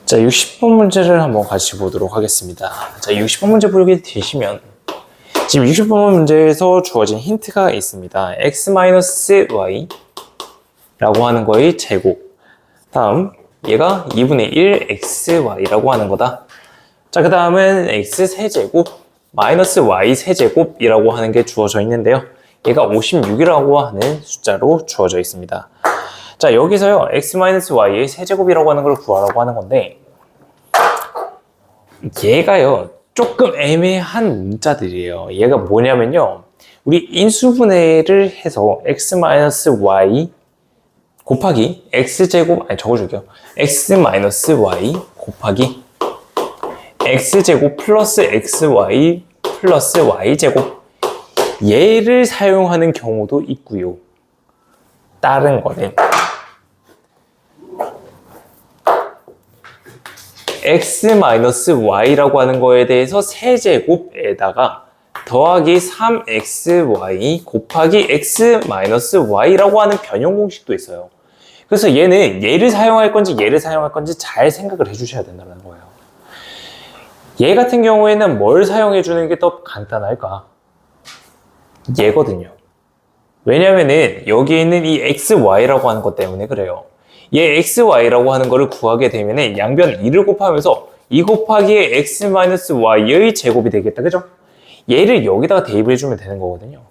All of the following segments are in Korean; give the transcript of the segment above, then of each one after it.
자, 60번 문제를 한번 같이 보도록 하겠습니다. 자, 60번 문제 보게 되시면 지금 60번 문제에서 주어진 힌트가 있습니다. x-y 라고 하는 거의 제곱, 다음 얘가 2분의 1 xy라고 하는 거다. 자, 그 다음은 x세제곱 마이너스 y세제곱이라고 하는 게 주어져 있는데요. 얘가 56이라고 하는 숫자로 주어져 있습니다. 자, 여기서요 x-y의 세제곱이라고 하는 걸 구하라고 하는 건데, 얘가요 조금 애매한 문자들이에요. 얘가 뭐냐면요, 우리 인수분해를 해서 x-y 곱하기 x제곱, 아니 적어줄게요, x-y 곱하기 x제곱 플러스 xy 플러스 y제곱, 얘를 사용하는 경우도 있고요. 다른 거는 x-y라고 하는 거에 대해서 세제곱에다가 더하기 3xy 곱하기 x-y라고 하는 변형 공식도 있어요. 그래서 얘를 사용할 건지 얘를 사용할 건지 잘 생각을 해주셔야 된다는 거예요. 얘 같은 경우에는 뭘 사용해 주는 게 더 간단할까? 얘거든요. 왜냐면은 여기에 있는 이 xy라고 하는 것 때문에 그래요. 얘 xy라고 하는 거를 구하게 되면은 양변 2를 곱하면서 2 곱하기 x-y의 제곱이 되겠다, 그죠? 얘를 여기다가 대입을 해주면 되는 거거든요.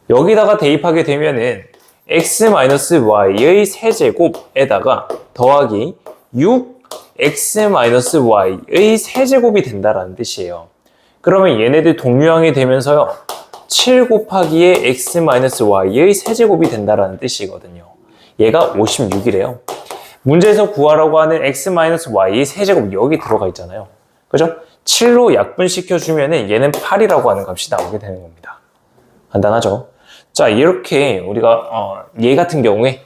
여기다가 대입하게 되면은 x-y의 세제곱에다가 더하기 6x-y의 세제곱이 된다라는 뜻이에요. 그러면 얘네들 동류항이 되면서요 7 곱하기의 x-y의 세제곱이 된다라는 뜻이거든요. 얘가 56이래요. 문제에서 구하라고 하는 x-y의 세제곱 여기 들어가 있잖아요. 그죠? 7로 약분시켜주면 얘는 8이라고 하는 값이 나오게 되는 겁니다. 간단하죠? 자, 이렇게 우리가 얘 같은 경우에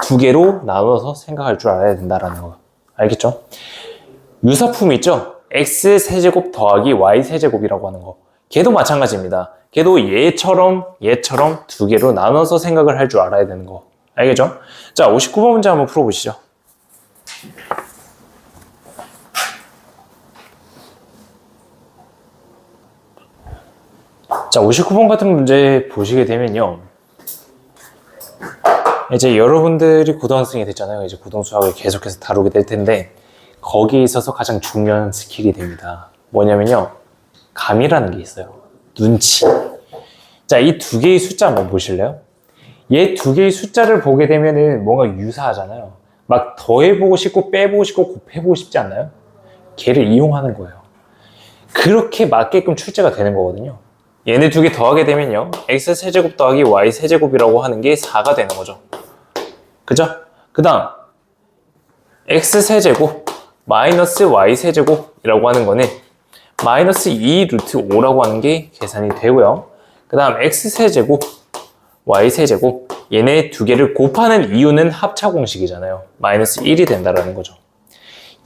두 개로 나눠서 생각할 줄 알아야 된다라는 거. 알겠죠? 유사품 있죠? x세제곱 더하기 y세제곱이라고 하는 거. 걔도 마찬가지입니다. 걔도 얘처럼 두 개로 나눠서 생각을 할 줄 알아야 되는 거. 알겠죠? 자, 59번 문제 한번 풀어보시죠. 자, 59번 같은 문제 보시게 되면요, 이제 여러분들이 고등학생이 됐잖아요. 이제 고등수학을 계속해서 다루게 될 텐데, 거기에 있어서 가장 중요한 스킬이 됩니다. 뭐냐면요, 감이라는 게 있어요. 눈치. 자, 이 두 개의 숫자 한번 보실래요? 얘 두 개의 숫자를 보게 되면은 뭔가 유사하잖아요. 막 더해보고 싶고 빼보고 싶고 곱해보고 싶지 않나요? 걔를 이용하는 거예요. 그렇게 맞게끔 출제가 되는 거거든요. 얘네 두 개 더하게 되면요, x세제곱 더하기 y세제곱이라고 하는 게 4가 되는 거죠. 그죠? 그 다음 x세제곱 마이너스 y세제곱이라고 하는 거는 마이너스 2 루트 5라고 하는 게 계산이 되고요. 그 다음 x세제곱 y세제곱, 얘네 두 개를 곱하는 이유는 합차 공식이잖아요. 마이너스 1이 된다라는 거죠.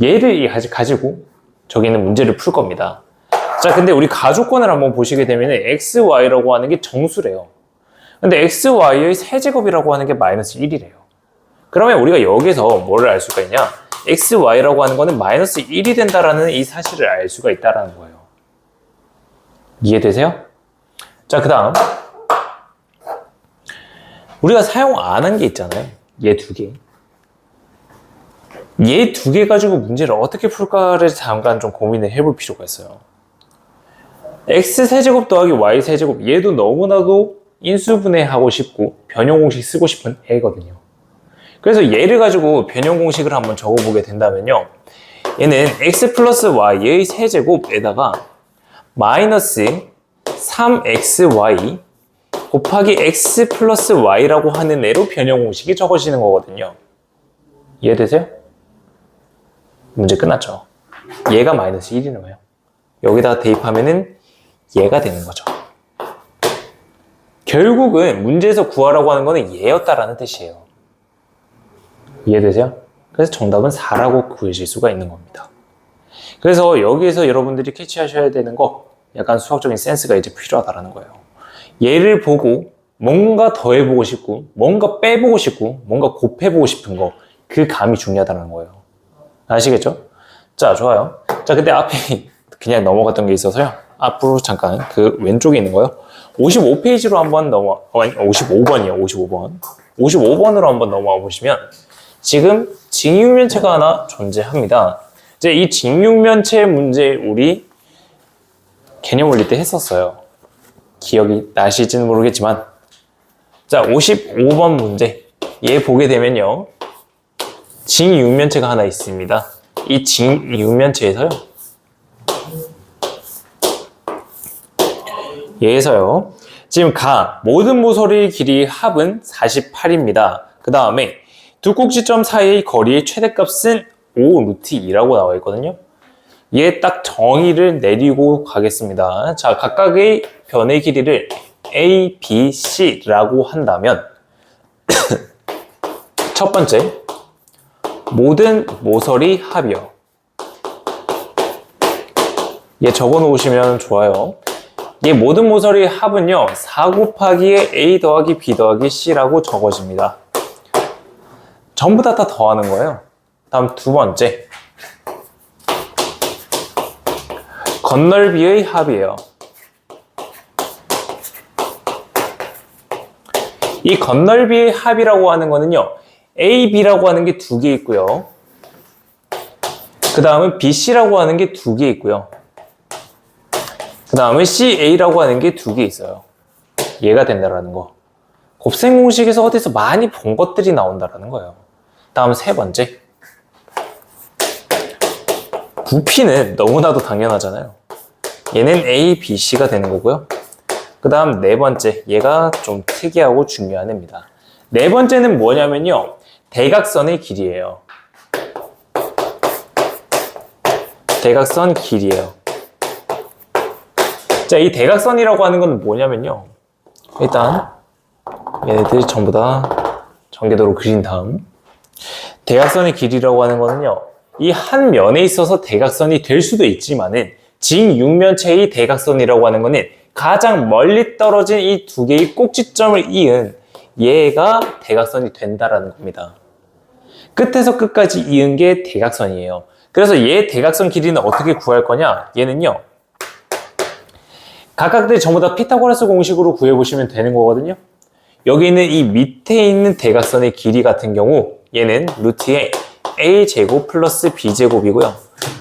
얘를 가지고 저기 있는 문제를 풀 겁니다. 자, 근데 우리 가조건을 한번 보시게 되면 xy라고 하는 게 정수래요. 근데 xy의 세제곱이라고 하는 게 마이너스 1이래요. 그러면 우리가 여기서 뭐를 알 수가 있냐? xy라고 하는 거는 마이너스 1이 된다라는 이 사실을 알 수가 있다라는 거예요. 이해되세요? 자, 그 다음 우리가 사용 안 한 게 있잖아요. 얘 두 개. 얘 두 개 가지고 문제를 어떻게 풀까를 잠깐 좀 고민을 해볼 필요가 있어요. x세제곱 더하기 y세제곱, 얘도 너무나도 인수분해하고 싶고 변형공식 쓰고 싶은 애거든요. 그래서 얘를 가지고 변형공식을 한번 적어보게 된다면요, 얘는 x 플러스 y의 세제곱에다가 마이너스 3xy 곱하기 x 플러스 y라고 하는 애로 변형공식이 적어지는 거거든요. 이해되세요? 문제 끝났죠? 얘가 마이너스 1이는 거예요. 여기다가 대입하면은 얘가 되는 거죠. 결국은 문제에서 구하라고 하는 거는 얘였다라는 뜻이에요. 이해되세요? 그래서 정답은 4라고 구해질 수가 있는 겁니다. 그래서 여기에서 여러분들이 캐치하셔야 되는 거, 약간 수학적인 센스가 이제 필요하다라는 거예요. 얘를 보고 뭔가 더해보고 싶고 뭔가 빼보고 싶고 뭔가 곱해보고 싶은 거, 그 감이 중요하다는 거예요. 아시겠죠? 자, 좋아요. 자, 근데 앞에 그냥 넘어갔던 게 있어서요. 앞으로 잠깐 그 왼쪽에 있는 거요. 55페이지로 한번 아니, 55번이요. 55번. 55번으로 한번 넘어가 보시면 지금 직육면체가 하나 존재합니다. 이제 이 직육면체 문제 우리 개념 원리 때 했었어요. 기억이 나실지는 모르겠지만 자, 55번 문제 얘 보게 되면요. 직육면체가 하나 있습니다. 이 직육면체에서요. 얘에서요. 지금 모든 모서리 길이 합은 48입니다. 그 다음에 두 꼭지점 사이의 거리의 최대값은 5루트2라고 나와 있거든요. 얘 딱 정의를 내리고 가겠습니다. 자, 각각의 변의 길이를 A, B, C라고 한다면 첫 번째, 모든 모서리 합이요. 얘 적어 놓으시면 좋아요. 얘 모든 모서리 합은요, 4 곱하기에 A 더하기 B 더하기 C라고 적어집니다. 전부 다 더하는 거예요. 다음 두 번째, 건널비의 합이에요. 이 건널비의 합이라고 하는 거는요, A, B라고 하는 게 두 개 있고요. 그 다음은 B, C라고 하는 게 두 개 있고요. 그 다음은 C, A라고 하는 게 두 개 있어요. 얘가 된다라는 거. 곱셈 공식에서 어디서 많이 본 것들이 나온다라는 거예요. 다음 세 번째. 부피는 너무나도 당연하잖아요. 얘는 A, B, C가 되는 거고요. 그 다음 네 번째. 얘가 좀 특이하고 중요한 애입니다. 네 번째는 뭐냐면요. 대각선의 길이에요. 대각선 길이에요. 자, 이 대각선이라고 하는 건 뭐냐면요. 일단 얘네들 전부 다 전개도로 그린 다음 대각선의 길이라고 하는 거는요. 이 한 면에 있어서 대각선이 될 수도 있지만은 직육면체의 대각선이라고 하는 거는 가장 멀리 떨어진 이 두 개의 꼭지점을 이은 얘가 대각선이 된다라는 겁니다. 끝에서 끝까지 이은 게 대각선이에요. 그래서 얘 대각선 길이는 어떻게 구할 거냐? 얘는요. 각각들 전부 다 피타고라스 공식으로 구해보시면 되는 거거든요. 여기 있는 이 밑에 있는 대각선의 길이 같은 경우 얘는 루트의 a제곱 플러스 b제곱이고요.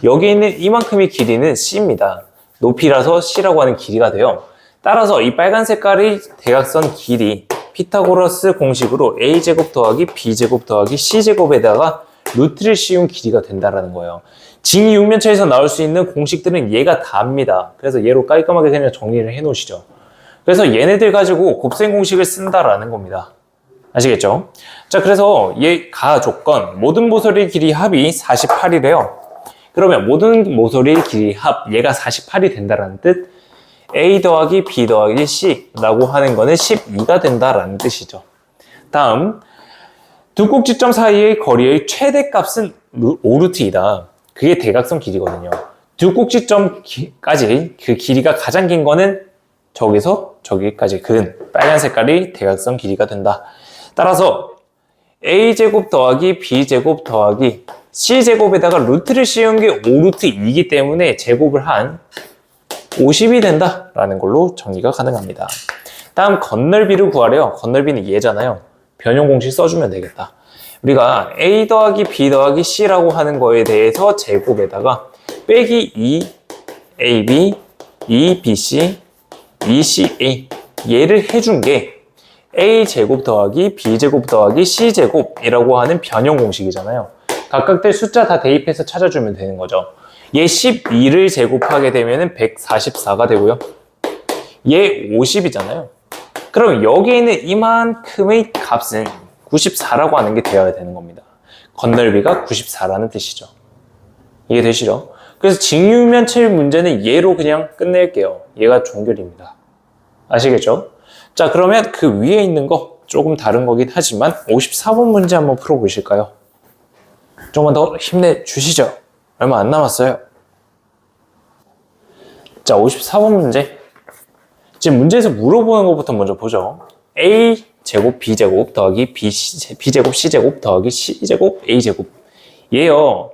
여기 있는 이만큼의 길이는 c입니다. 높이라서 c라고 하는 길이가 돼요. 따라서 이 빨간 색깔의 대각선 길이 피타고라스 공식으로 a제곱 더하기 b제곱 더하기 c제곱에다가 루트를 씌운 길이가 된다는 거예요. 직육면체에서 나올 수 있는 공식들은 얘가 다입니다. 그래서 얘로 깔끔하게 그냥 정리를 해 놓으시죠. 그래서 얘네들 가지고 곱셈 공식을 쓴다라는 겁니다. 아시겠죠? 자, 그래서 얘 조건 모든 모서리 길이 합이 48이래요. 그러면 모든 모서리 길이 합 얘가 48이 된다라는 뜻. A 더하기 B 더하기 C라고 하는 거는 12가 된다라는 뜻이죠. 다음 두 꼭지점 사이의 거리의 최대값은 5루트이다. 그게 대각선 길이거든요. 두 꼭지점까지 그 길이가 가장 긴 거는 저기서 저기까지 근 빨간 색깔이 대각선 길이가 된다. 따라서 A제곱 더하기 B제곱 더하기 C제곱에다가 루트를 씌운 게 5루트2이기 때문에 제곱을 한 50이 된다라는 걸로 정리가 가능합니다. 다음 건널비를 구하래요. 건널비는 얘잖아요. 변형 공식 써주면 되겠다. 우리가 A 더하기 B 더하기 C라고 하는 거에 대해서 제곱에다가 빼기 2AB, 2BC, 2CA 얘를 해준 게 A제곱 더하기 B제곱 더하기 C제곱이라고 하는 변형 공식이잖아요. 각각들 숫자 다 대입해서 찾아주면 되는 거죠. 얘 12를 제곱하게 되면 144가 되고요. 얘 50이잖아요. 그럼 여기에 있는 이만큼의 값은 94라고 하는 게 되어야 되는 겁니다. 건널비가 94라는 뜻이죠. 이해되시죠? 그래서 직육면체 문제는 얘로 그냥 끝낼게요. 얘가 종결입니다. 아시겠죠? 자, 그러면 그 위에 있는 거 조금 다른 거긴 하지만 54번 문제 한번 풀어보실까요? 조금만 더 힘내주시죠. 얼마 안 남았어요. 자, 54번 문제. 지금 문제에서 물어보는 것부터 먼저 보죠. A제곱 B제곱 더하기 B제곱 C제곱 더하기 C제곱 A제곱. 얘요.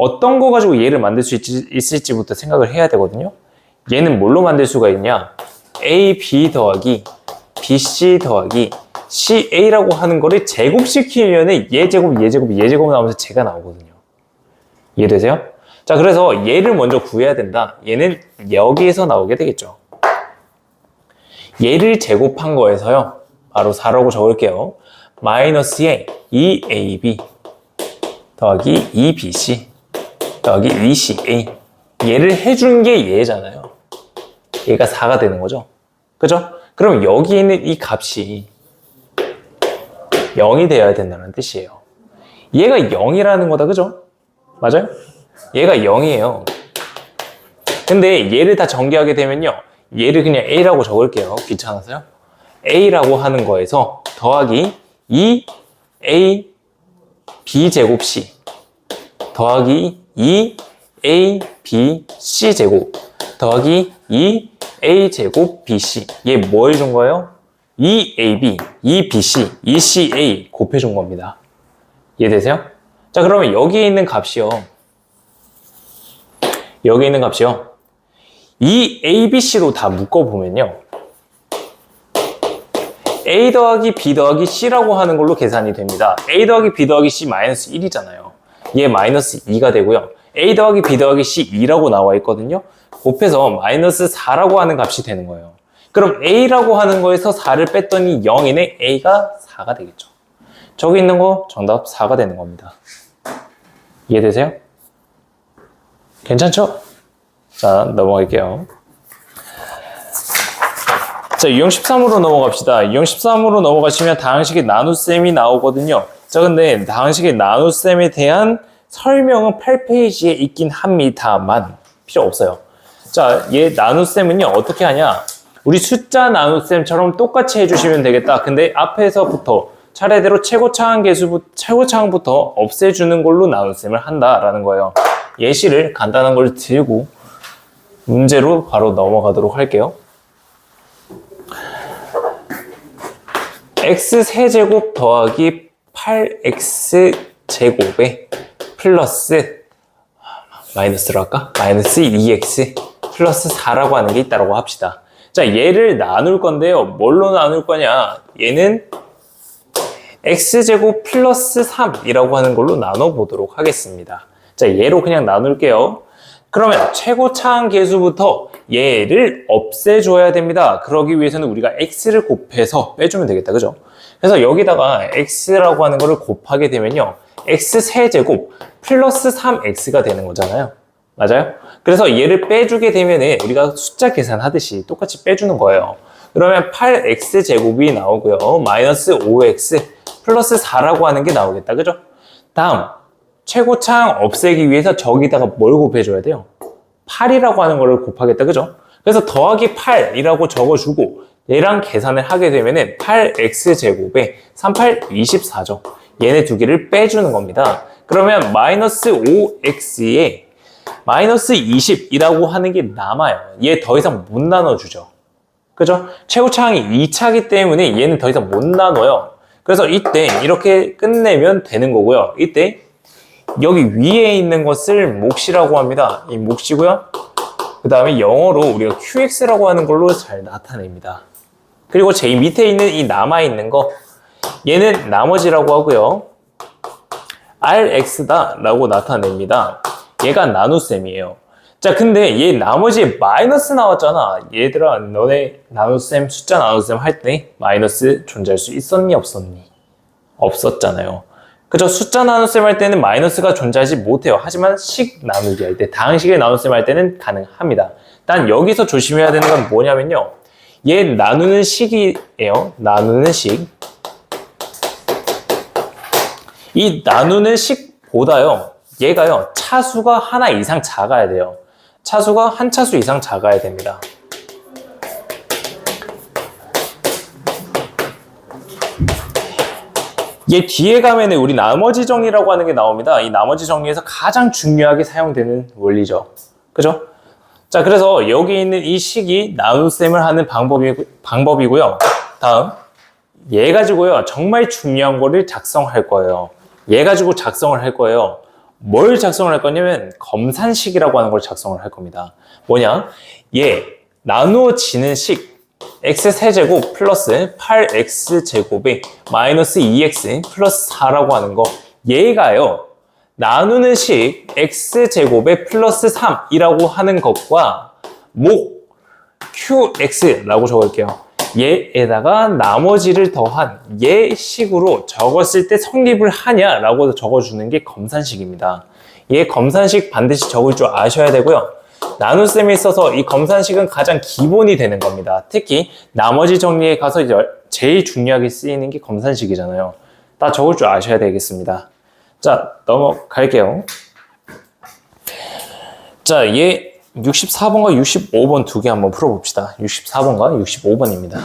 어떤 거 가지고 얘를 만들 수 있을지부터 생각을 해야 되거든요. 얘는 뭘로 만들 수가 있냐? AB 더하기 BC 더하기 CA라고 하는 거를 제곱시키면 얘 제곱, 얘 제곱, 얘 제곱 나오면서 제가 나오거든요. 이해되세요? 자, 그래서 얘를 먼저 구해야 된다. 얘는 여기에서 나오게 되겠죠. 얘를 제곱한 거에서요. 바로 4라고 적을게요. 마이너스에 2AB 더하기 2BC 더하기 2CA. 얘를 해준 게 얘잖아요. 얘가 4가 되는 거죠. 그죠? 그럼 여기 있는 이 값이 0이 되어야 된다는 뜻이에요. 얘가 0이라는 거다. 그죠? 맞아요? 얘가 0이에요. 근데 얘를 다 전개하게 되면요. 얘를 그냥 A라고 적을게요. 귀찮아서요. A라고 하는 거에서 더하기 2A B제곱 C 더하기 2A B C제곱 더하기 2A 제곱 BC. 얘 뭐 해준 거예요? 2AB, 2BC, 2CA 곱해준 겁니다. 이해되세요? 자, 그러면 여기에 있는 값이요. 여기에 있는 값이요. 2ABC로 다 묶어보면요. A 더하기 B 더하기 C라고 하는 걸로 계산이 됩니다. A 더하기 B 더하기 C 마이너스 1이잖아요. 얘 마이너스 2가 되고요. A 더하기 B 더하기 C 2라고 나와 있거든요. 곱해서 마이너스 4라고 하는 값이 되는 거예요. 그럼 A라고 하는 거에서 4를 뺐더니 0이네. A가 4가 되겠죠. 저기 있는 거 정답 4가 되는 겁니다. 이해되세요? 괜찮죠? 자, 넘어갈게요. 자, 유형 13으로 넘어갑시다. 유형 13으로 넘어가시면 다항식의 나눗셈이 나오거든요. 자, 근데 다항식의 나눗셈에 대한 설명은 8페이지에 있긴 합니다만 필요 없어요. 자, 얘 나눗셈은요, 어떻게 하냐? 우리 숫자 나눗셈처럼 똑같이 해주시면 되겠다. 근데 앞에서부터 차례대로 최고차항부터 없애주는 걸로 나눗셈을 한다라는 거예요. 예시를 간단한 걸 들고 문제로 바로 넘어가도록 할게요. x세제곱 더하기 8x제곱에 플러스 마이너스로 할까? 마이너스 2x 플러스 4라고 하는 게 있다고 합시다. 자, 얘를 나눌 건데요. 뭘로 나눌 거냐? 얘는 x제곱 플러스 3이라고 하는 걸로 나눠보도록 하겠습니다. 자, 얘로 그냥 나눌게요. 그러면 최고차항 계수부터 얘를 없애줘야 됩니다. 그러기 위해서는 우리가 x를 곱해서 빼주면 되겠다. 그죠? 그래서 여기다가 x라고 하는 거를 곱하게 되면요. x세제곱 플러스 3x가 되는 거잖아요. 맞아요? 그래서 얘를 빼주게 되면 우리가 숫자 계산하듯이 똑같이 빼주는 거예요. 그러면 8x제곱이 나오고요. 마이너스 5x 플러스 4라고 하는 게 나오겠다. 그죠? 다음 최고차항 없애기 위해서 저기다가 뭘 곱해줘야 돼요? 8이라고 하는 거를 곱하겠다. 그죠? 그래서 더하기 8이라고 적어주고 얘랑 계산을 하게 되면은 8x제곱에 38, 24죠. 얘네 두 개를 빼주는 겁니다. 그러면 마이너스 5x에 마이너스 20이라고 하는 게 남아요. 얘 더 이상 못 나눠주죠. 그죠? 최고차항이 2차기 때문에 얘는 더 이상 못 나눠요. 그래서 이때 이렇게 끝내면 되는 거고요. 이때 여기 위에 있는 것을 몫이라고 합니다. 이 몫이고요. 그 다음에 영어로 우리가 QX라고 하는 걸로 잘 나타냅니다. 그리고 제일 밑에 있는 이 남아있는 거 얘는 나머지라고 하고요. RX다 라고 나타냅니다. 얘가 나눗셈이에요. 자, 근데 얘 나머지에 마이너스 나왔잖아. 얘들아, 너네 나눗셈, 숫자 나눗셈 할 때 마이너스 존재할 수 있었니 없었니? 없었잖아요. 그죠? 숫자 나눗셈 할 때는 마이너스가 존재하지 못해요. 하지만 식 나누기 할 때, 다항식의 나눗셈 할 때는 가능합니다. 단 여기서 조심해야 되는 건 뭐냐면요. 얘 나누는 식이에요. 나누는 식. 이 나누는 식보다요. 얘가요. 차수가 하나 이상 작아야 돼요. 차수가 한 차수 이상 작아야 됩니다. 얘 뒤에 가면은 우리 나머지 정리라고 하는 게 나옵니다. 이 나머지 정리에서 가장 중요하게 사용되는 원리죠. 그죠? 자, 그래서 여기 있는 이 식이 나눗셈을 하는 방법이고요. 다음, 얘 가지고요. 정말 중요한 거를 작성할 거예요. 얘 가지고 작성을 할 거예요. 뭘 작성을 할 거냐면 검산식이라고 하는 걸 작성을 할 겁니다. 뭐냐? 얘 나누어지는 식 x세제곱 플러스 8x제곱에 마이너스 2x 플러스 4라고 하는 거, 얘가요 나누는 식 x제곱에 플러스 3이라고 하는 것과 목 qx라고 적을게요. 얘에다가 나머지를 더한 얘 식으로 적었을 때 성립을 하냐라고 적어주는 게 검산식입니다. 얘 검산식 반드시 적을 줄 아셔야 되고요. 나눗셈에 있어서 이 검산식은 가장 기본이 되는 겁니다. 특히 나머지 정리에 가서 제일 중요하게 쓰이는 게 검산식이잖아요. 다 적을 줄 아셔야 되겠습니다. 자, 넘어갈게요. 자, 얘 64번과 65번 두 개 한번 풀어봅시다. 64번과 65번입니다.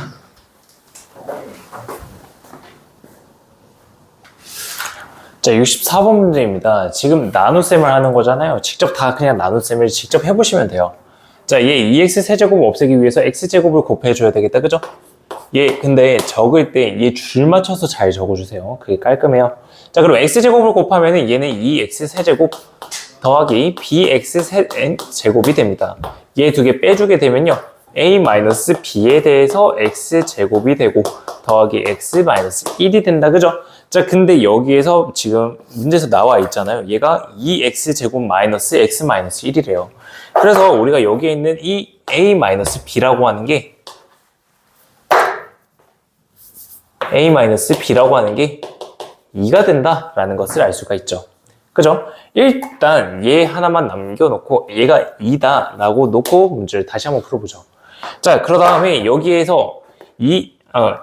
자, 64번 문제입니다. 지금 나눗셈을 하는 거잖아요. 직접 다 그냥 나눗셈을 직접 해보시면 돼요. 자, 얘 2x 세제곱 없애기 위해서 x제곱을 곱해줘야 되겠다, 그죠? 얘 근데 적을 때 얘 줄 맞춰서 잘 적어주세요. 그게 깔끔해요. 자, 그럼 x제곱을 곱하면 얘는 2x 세제곱 더하기 bx 제곱이 됩니다. 얘 두 개 빼주게 되면요, a-b에 대해서 x제곱이 되고 더하기 x-1이 된다, 그죠? 자, 근데 여기에서 지금 문제에서 나와 있잖아요. 얘가 2x제곱 마이너스 x-1이래요. 그래서 우리가 여기에 있는 이 a-b라고 하는 게 a-b라고 하는 게 2가 된다라는 것을 알 수가 있죠. 그죠? 일단 얘 하나만 남겨놓고 얘가 2다 라고 놓고 문제를 다시 한번 풀어보죠. 자, 그러 다음에 여기에서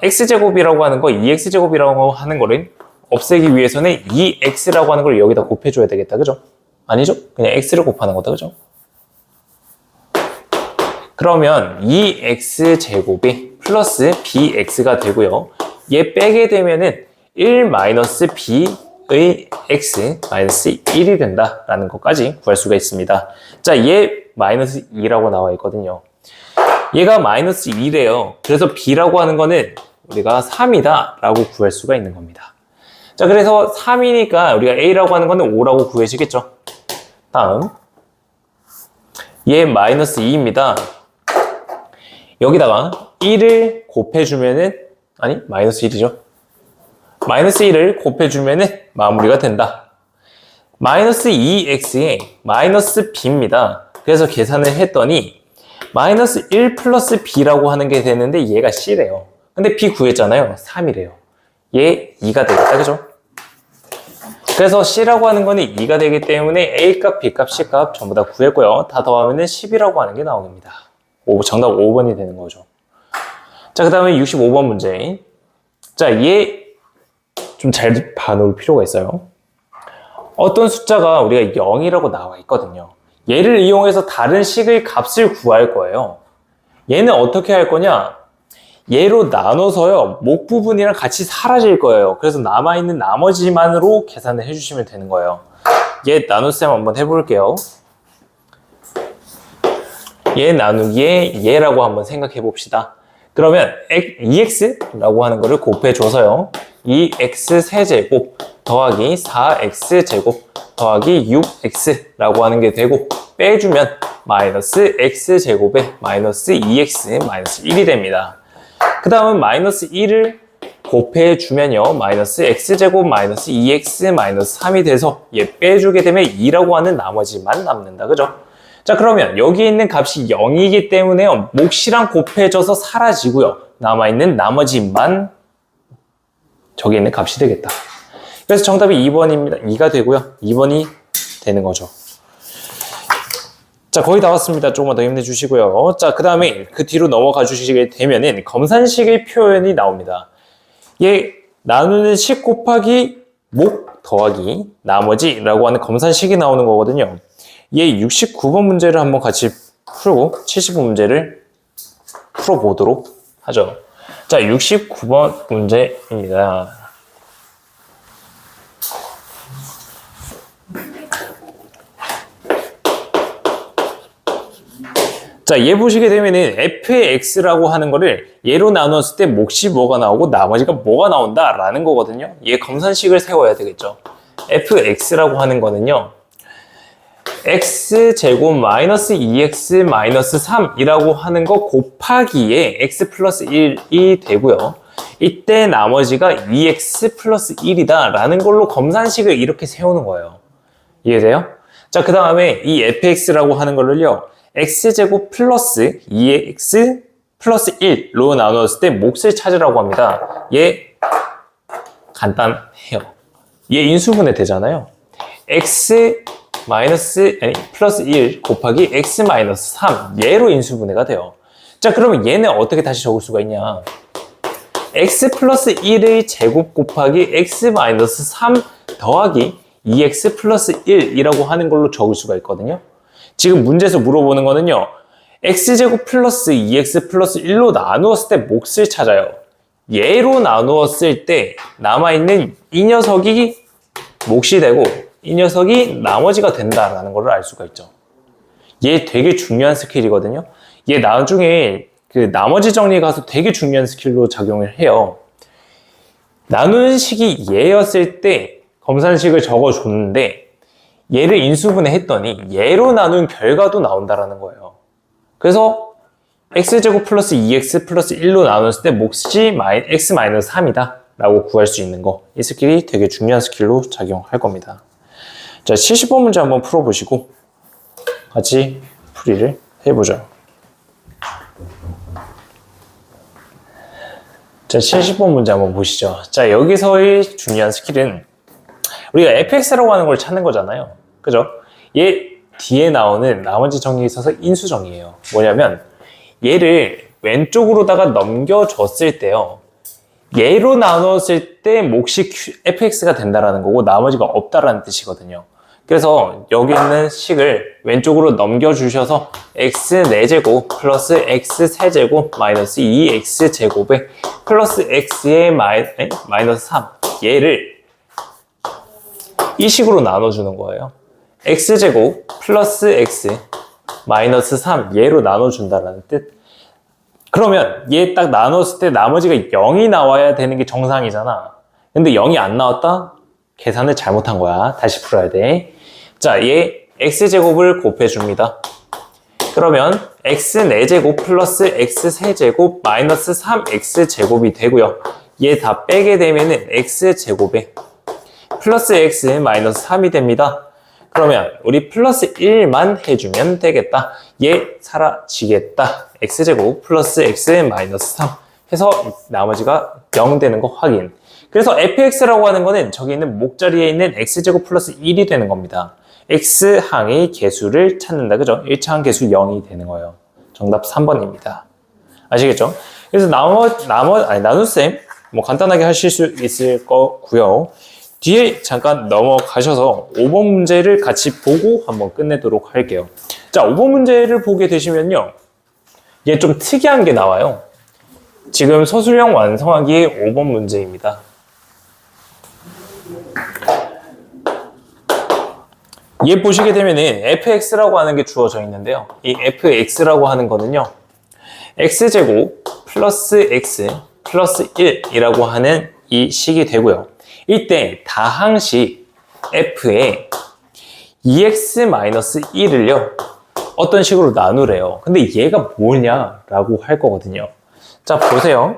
x제곱이라고 하는 거, 2x제곱이라고 하는 거를 없애기 위해서는 2x라고 하는 걸 여기다 곱해줘야 되겠다, 그죠? 아니죠? 그냥 x를 곱하는 거다, 그죠? 그러면 2x제곱이 플러스 bx가 되고요. 얘 빼게 되면은 1-b의 x-1이 된다라는 것까지 구할 수가 있습니다. 자, 얘 마이너스 2라고 나와 있거든요. 얘가 마이너스 2래요. 그래서 b라고 하는 거는 우리가 3이다 라고 구할 수가 있는 겁니다. 자, 그래서 3이니까 우리가 a라고 하는 거는 5라고 구해지겠죠. 다음, 얘 마이너스 2입니다. 여기다가 1을 곱해주면은, 아니 마이너스 1이죠. 마이너스 1을 곱해주면은 마무리가 된다. 마이너스 2x에 마이너스 b입니다. 그래서 계산을 했더니 마이너스 1 플러스 b라고 하는 게 되는데 얘가 c래요. 근데 b 구했잖아요. 3이래요. 얘 2가 되겠다, 그죠? 그래서 c라고 하는 거는 2가 되기 때문에 a값, b값, c값 전부 다 구했고요. 다 더하면 10이라고 하는 게 나옵니다. 정답 5번이 되는 거죠. 자, 그 다음에 65번 문제. 자, 얘 좀 잘 봐놓을 필요가 있어요. 어떤 숫자가 우리가 0이라고 나와 있거든요. 얘를 이용해서 다른 식의 값을 구할 거예요. 얘는 어떻게 할 거냐? 얘로 나눠서요, 목 부분이랑 같이 사라질 거예요. 그래서 남아있는 나머지만으로 계산을 해주시면 되는 거예요. 얘 나눗셈 한번 해볼게요. 얘 나누기에 얘라고 한번 생각해 봅시다. 그러면 2x라고 하는 거를 곱해줘서요, 2x 세제곱 더하기 4x제곱 더하기 6x라고 하는 게 되고, 빼주면 마이너스 x제곱에 마이너스 2x 마이너스 1이 됩니다. 그 다음은 마이너스 1을 곱해주면요, 마이너스 x제곱 마이너스 2x 마이너스 3이 돼서 얘 빼주게 되면 2라고 하는 나머지만 남는다, 그죠? 자, 그러면 여기 있는 값이 0이기 때문에요, 몫이랑 곱해져서 사라지고요, 남아있는 나머지만 저기 있는 값이 되겠다. 그래서 정답이 2번입니다. 2가 되고요, 2번이 되는 거죠. 자, 거의 다 왔습니다. 조금만 더 힘내주시고요. 자, 그 다음에 그 뒤로 넘어가 주시게 되면은 검산식의 표현이 나옵니다. 얘 나누는 식 곱하기 목 더하기 나머지라고 하는 검산식이 나오는 거거든요. 얘 69번 문제를 한번 같이 풀고 70번 문제를 풀어보도록 하죠. 자, 69번 문제입니다. 자, 얘 보시게 되면은 f의 x라고 하는 거를 얘로 나눴을 때 몫이 뭐가 나오고 나머지가 뭐가 나온다 라는 거거든요. 얘 검산식을 세워야 되겠죠. fx라고 하는 거는요, x제곱 마이너스 2x 마이너스 3이라고 하는 거 곱하기에 x 플러스 1이 되고요. 이때 나머지가 2x 플러스 1이다 라는 걸로 검산식을 이렇게 세우는 거예요. 이해돼요? 자, 그 다음에 이 fx라고 하는 걸로요, x제곱 플러스 2x 플러스 1로 나누었을 때 몫을 찾으라고 합니다. 얘 간단해요. 얘 인수분해 되잖아요. x 플러스 1 곱하기 x 마이너스 3 얘로 인수분해가 돼요. 자, 그러면 얘는 어떻게 다시 적을 수가 있냐? x 플러스 1의 제곱 곱하기 x 마이너스 3 더하기 2x 플러스 1이라고 하는 걸로 적을 수가 있거든요. 지금 문제에서 물어보는 거는요, x제곱 플러스 2x 플러스 1로 나누었을 때 몫을 찾아요. 얘로 나누었을 때 남아있는 이 녀석이 몫이 되고 이 녀석이 나머지가 된다라는 걸 알 수가 있죠. 얘 되게 중요한 스킬이거든요. 얘 나중에 그 나머지 정리에 가서 되게 중요한 스킬로 작용을 해요. 나누는 식이 얘였을 때 검산식을 적어줬는데 얘를 인수분해 했더니 얘로 나눈 결과도 나온다라는 거예요. 그래서 x제곱 플러스 2x 플러스 1로 나눴을 때 몫이 x 마이너스 3이다 라고 구할 수 있는 거, 이 스킬이 되게 중요한 스킬로 작용할 겁니다. 자, 70번 문제 한번 풀어보시고 같이 풀이를 해보죠. 자, 70번 문제 한번 보시죠. 자, 여기서의 중요한 스킬은 우리가 fx라고 하는 걸 찾는 거잖아요. 그죠? 얘 뒤에 나오는 나머지 정리에 있어서 인수정리예요. 뭐냐면 얘를 왼쪽으로다가 넘겨줬을 때요, 얘로 나눴을 때 몫이 fx가 된다라는 거고 나머지가 없다라는 뜻이거든요. 그래서 여기 있는 식을 왼쪽으로 넘겨주셔서 x 4제곱 플러스 x 세제곱 마이너스 2x 제곱에 플러스 x의 마이너스 3 얘를 이 식으로 나눠주는 거예요. x제곱 플러스 x 마이너스 3 얘로 나눠준다라는 뜻. 그러면 얘 딱 나눴을 때 나머지가 0이 나와야 되는 게 정상이잖아. 근데 0이 안 나왔다? 계산을 잘못한 거야. 다시 풀어야 돼. 자, 얘 x제곱을 곱해줍니다. 그러면 x 4제곱 플러스 x 세제곱 마이너스 3x 제곱이 되고요. 얘 다 빼게 되면은 x 제곱에 플러스 x 마이너스 3이 됩니다. 그러면 우리 플러스 1만 해주면 되겠다. 얘 사라지겠다. x제곱 플러스 x 마이너스 3 해서 나머지가 0 되는 거 확인. 그래서 fx라고 하는 거는 저기 있는 목 자리에 있는 x제곱 플러스 1이 되는 겁니다. x항의 개수를 찾는다. 그죠? 1차항 개수 0이 되는 거예요. 정답 3번입니다. 아시겠죠? 그래서 나눗셈 뭐 간단하게 하실 수 있을 거고요. 뒤에 잠깐 넘어가셔서 5번 문제를 같이 보고 한번 끝내도록 할게요. 자, 5번 문제를 보게 되시면요, 얘 좀 특이한 게 나와요. 지금 서술형 완성하기의 5번 문제입니다. 얘 보시게 되면은 fx라고 하는 게 주어져 있는데요. 이 fx라고 하는 거는요, x제곱 플러스 x 플러스 1이라고 하는 이 식이 되고요. 이때 다항식 f에 2x-1을요 어떤 식으로 나누래요. 근데 얘가 뭐냐라고 할 거거든요. 자, 보세요.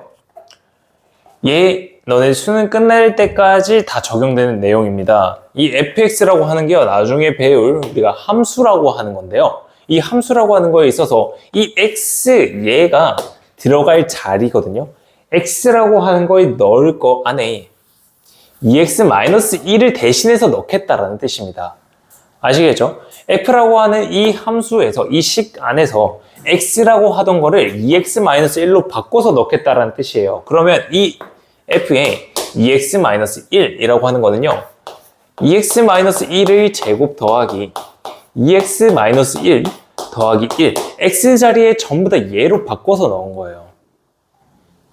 얘 너네 수능 끝날 때까지 다 적용되는 내용입니다. 이 fx라고 하는 게요, 나중에 배울 우리가 함수라고 하는 건데요. 이 함수라고 하는 거에 있어서 이 x 얘가 들어갈 자리거든요. x라고 하는 거에 넣을 거 안에 2x-1을 대신해서 넣겠다라는 뜻입니다. 아시겠죠? f라고 하는 이 함수에서, 이 식 안에서 x라고 하던 거를 2x-1로 바꿔서 넣겠다라는 뜻이에요. 그러면 이 f에 2x-1이라고 하는 거는요, 2x-1의 제곱 더하기 2x-1 더하기 1, x 자리에 전부 다 얘로 바꿔서 넣은 거예요.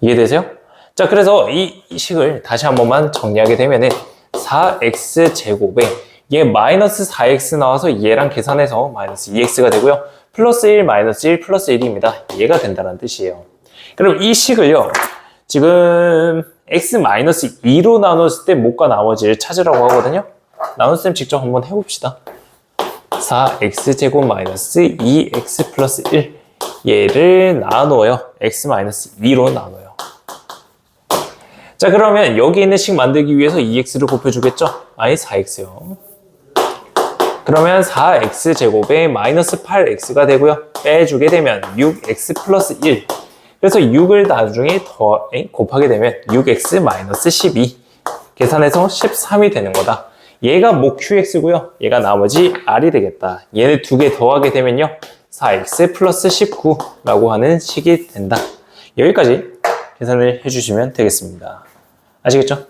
이해되세요? 자, 그래서 이 식을 다시 한 번만 정리하게 되면은 4x 제곱에 얘 마이너스 4x 나와서 얘랑 계산해서 마이너스 2x가 되고요. 플러스 1, 마이너스 1, 플러스 1입니다. 얘가 된다는 뜻이에요. 그럼 이 식을요, 지금 x-2로 나눴을 때 못과 나머지를 찾으라고 하거든요. 나눗셈 직접 한번 해봅시다. 4x제곱 마이너스 2x 플러스 1 얘를 나눠요. x 마이너스 2로 나눠요. 자, 그러면 여기 있는 식 만들기 위해서 2x를 곱해주겠죠? 아니 4x요. 그러면 4x제곱에 마이너스 8x가 되고요. 빼주게 되면 6x 플러스 1. 그래서 6을 나중에 곱하게 되면 6x 마이너스 12. 계산해서 13이 되는 거다. 얘가 뭐 qx고요. 얘가 나머지 r이 되겠다. 얘네 두 개 더하게 되면요. 4x 플러스 19라고 하는 식이 된다. 여기까지 계산을 해주시면 되겠습니다. 아시겠죠?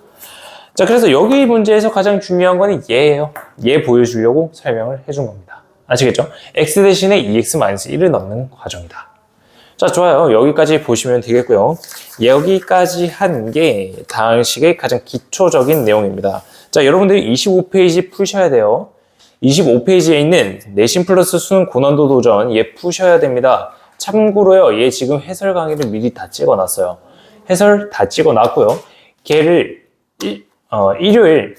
자, 그래서 여기 문제에서 가장 중요한 거는 얘예요. 얘 보여주려고 설명을 해준 겁니다. 아시겠죠? x 대신에 2x-1을 넣는 과정이다. 자, 좋아요. 여기까지 보시면 되겠고요. 여기까지 한 게 다항식의 가장 기초적인 내용입니다. 자, 여러분들이 25페이지 푸셔야 돼요. 25페이지에 있는 내신 플러스 수능 고난도 도전 얘 푸셔야 됩니다. 참고로요, 얘 지금 해설 강의를 미리 다 찍어놨어요. 해설 다 찍어놨고요. 걔를 일요일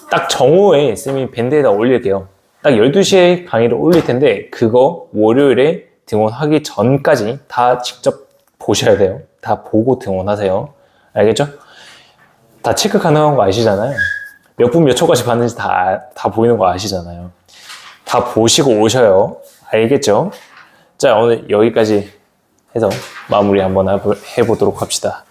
딱 정오에 쌤이 밴드에다 올릴게요. 딱 12시에 강의를 올릴 텐데 그거 월요일에 등원하기 전까지 다 직접 보셔야 돼요. 다 보고 등원하세요. 알겠죠? 다 체크 가능한 거 아시잖아요. 몇 분 몇 초까지 봤는지 다 보이는 거 아시잖아요. 다 보시고 오셔요. 알겠죠? 자, 오늘 여기까지 해서 마무리 한번 해보도록 합시다.